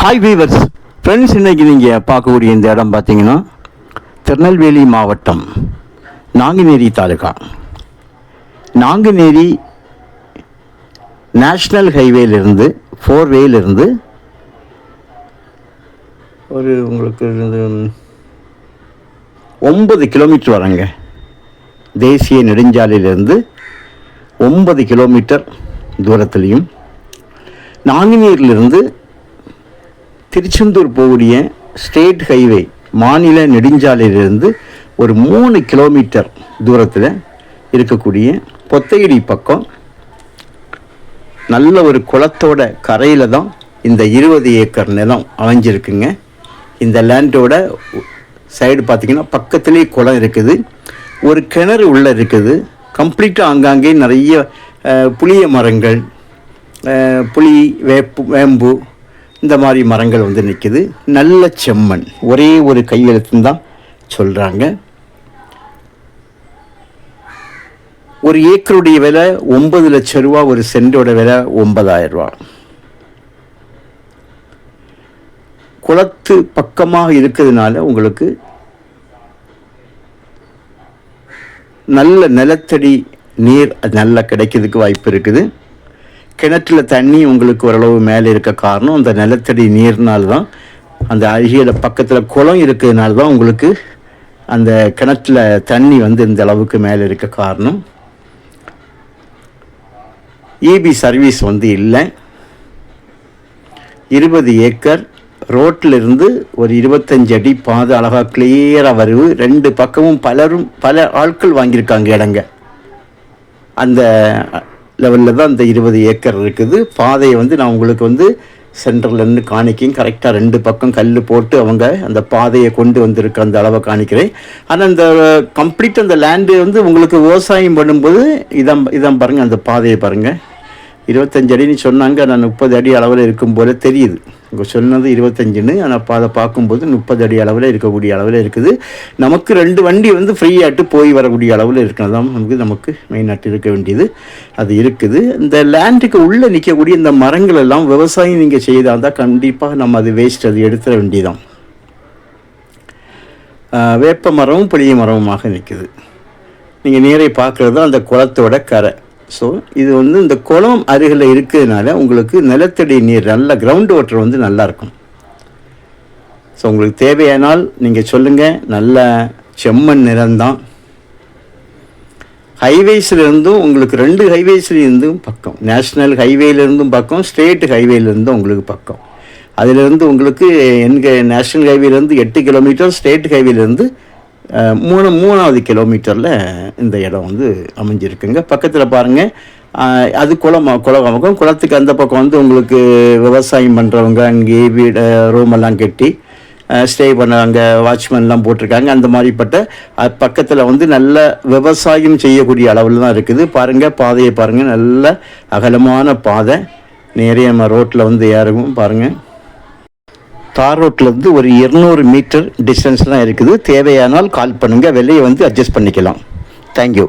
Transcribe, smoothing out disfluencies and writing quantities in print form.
Hi viewers friends, இன்றைக்கி நீங்கள் பார்க்கக்கூடிய இந்த இடம் பார்த்தீங்கன்னா திருநெல்வேலி மாவட்டம் நாங்குநேரி தாலுகா. நாங்குநேரி நேஷ்னல் ஹைவேலிருந்து 4 வேலிருந்து ஒரு உங்களுக்கு 9 கிலோமீட்டர் வரங்க. தேசிய நெடுஞ்சாலையிலிருந்து 9 கிலோமீட்டர் தூரத்துலேயும், நாங்குநேரிலிருந்து திருச்செந்தூர் போகக்கூடிய ஸ்டேட் ஹைவே மாநில நெடுஞ்சாலையிலிருந்து ஒரு 3 கிலோமீட்டர் தூரத்தில் இருக்கக்கூடிய பொத்தையடி பக்கம் நல்ல ஒரு குளத்தோட கரையில் தான் இந்த 20 ஏக்கர் நிலம் அமைஞ்சிருக்குங்க. இந்த லேண்டோட சைடு பார்த்திங்கன்னா பக்கத்துலேயே குளம் இருக்குது, ஒரு கிணறு உள்ளே இருக்குது. கம்ப்ளீட்டாக ஆங்காங்கே நிறைய புளிய மரங்கள், புளி, வேம்பு இந்த மாதிரி மரங்கள் வந்து நிற்குது. நல்ல செம்மண், ஒரே ஒரு கையெழுத்துன்னு தான் சொல்கிறாங்க. ஒரு ஏக்கருடைய விலை 9 லட்சம் ரூபா, ஒரு சென்டோட விலை 9,000 ரூபா. குளத்து பக்கமாக இருக்கிறதுனால உங்களுக்கு நல்ல நிலத்தடி நீர் நல்லா கிடைக்கிறதுக்கு வாய்ப்பு இருக்குது. கிணற்றுல தண்ணி உங்களுக்கு ஓரளவு மேலே இருக்க காரணம் அந்த நிலத்தடி நீர்னால்தான், அந்த அருகில் பக்கத்தில் குளம் இருக்கிறதுனால தான் உங்களுக்கு அந்த கிணற்றுல தண்ணி வந்து இந்த அளவுக்கு மேலே இருக்க காரணம். EB சர்வீஸ் வந்து இல்லை. 20 ஏக்கர் ரோட்டில் இருந்து ஒரு 25 அடி பாதை அழகாக கிளியராக வருது. 2 பக்கமும் பல ஆட்கள் வாங்கியிருக்காங்க இடங்க. அந்த லெவலில் தான் இந்த 20 ஏக்கர் இருக்குது. பாதையை வந்து நான் உங்களுக்கு வந்து சென்டர்லேருந்து காணிக்கையும் கரெக்டாக 2 பக்கம் கல் போட்டு அவங்க அந்த பாதையை கொண்டு வந்திருக்க அந்த அளவை காணிக்கிறேன். ஆனால் இந்த கம்ப்ளீட் அந்த லேண்டு வந்து உங்களுக்கு விவசாயம் பண்ணும்போது இதான் பாருங்கள், அந்த பாதையை பாருங்கள். 25 அடின்னு சொன்னாங்க, நான் 30 அடி அளவில் இருக்கும் போல தெரியுது. இங்கே சொன்னது 25ன்னு, ஆனால் அதை பார்க்கும்போது 30 அடி அளவில் இருக்கக்கூடிய அளவில் இருக்குது. நமக்கு 2 வண்டி வந்து ஃப்ரீயாட்டு போய் வரக்கூடிய அளவில் இருக்கிறதான் நமக்கு மெயினாட்டு இருக்க வேண்டியது. அது இருக்குது. இந்த லேண்டுக்கு உள்ளே நிற்கக்கூடிய இந்த மரங்கள் எல்லாம் விவசாயம் நீங்கள் செய்தால் தான் கண்டிப்பாக நம்ம அது வேஸ்ட், அது எடுத்துட வேண்டியதான். வேப்ப மரமும் புளிய மரமுமாக நிற்குது. நீங்கள் நேரே பார்க்குறது அந்த குளத்தோட கரை. ஸோ இது வந்து இந்த குளம் அருகில் இருக்கிறதுனால உங்களுக்கு நிலத்தடி நீர் நல்ல கிரவுண்ட் வாட்டர் வந்து நல்லாயிருக்கும். ஸோ உங்களுக்கு தேவையானால் நீங்கள் சொல்லுங்கள். நல்ல செம்மண் நிறம்தான். ஹைவேஸ்லேருந்தும் உங்களுக்கு 2 ஹைவேஸ்லேருந்தும் பக்கம், நேஷ்னல் ஹைவேலேருந்தும் பக்கம், ஸ்டேட் ஹைவேலேருந்தும் உங்களுக்கு பக்கம். அதிலிருந்து உங்களுக்கு எங்கள் நேஷ்னல் ஹைவேலேருந்து 8 கிலோமீட்டர், ஸ்டேட் ஹைவேலேருந்து 3வது கிலோமீட்டரில் இந்த இடம் வந்து அமைஞ்சிருக்குங்க. பக்கத்தில் பாருங்கள், அது குளம். குளத்துக்கு அந்த பக்கம் வந்து உங்களுக்கு விவசாயம் பண்ணுறவங்க அங்கே ரூமெல்லாம் கட்டி ஸ்டே பண்ண, அங்கே வாட்ச்மேன்லாம் போட்டிருக்காங்க. அந்த மாதிரிப்பட்ட பக்கத்தில் வந்து நல்ல விவசாயம் செய்யக்கூடிய அளவில் தான் இருக்குது. பாருங்கள், பாதையை பாருங்கள், நல்ல அகலமான பாதை. நிறைய நம்ம ரோட்டில் வந்து ஏறவும் பாருங்கள். தார் ரோட்லேருந்து ஒரு 200 மீட்டர் டிஸ்டன்ஸ் தான் இருக்குது. தேவையானால் கால் பண்ணுங்கள், விலையை வந்து அட்ஜஸ்ட் பண்ணிக்கலாம். தேங்க்யூ.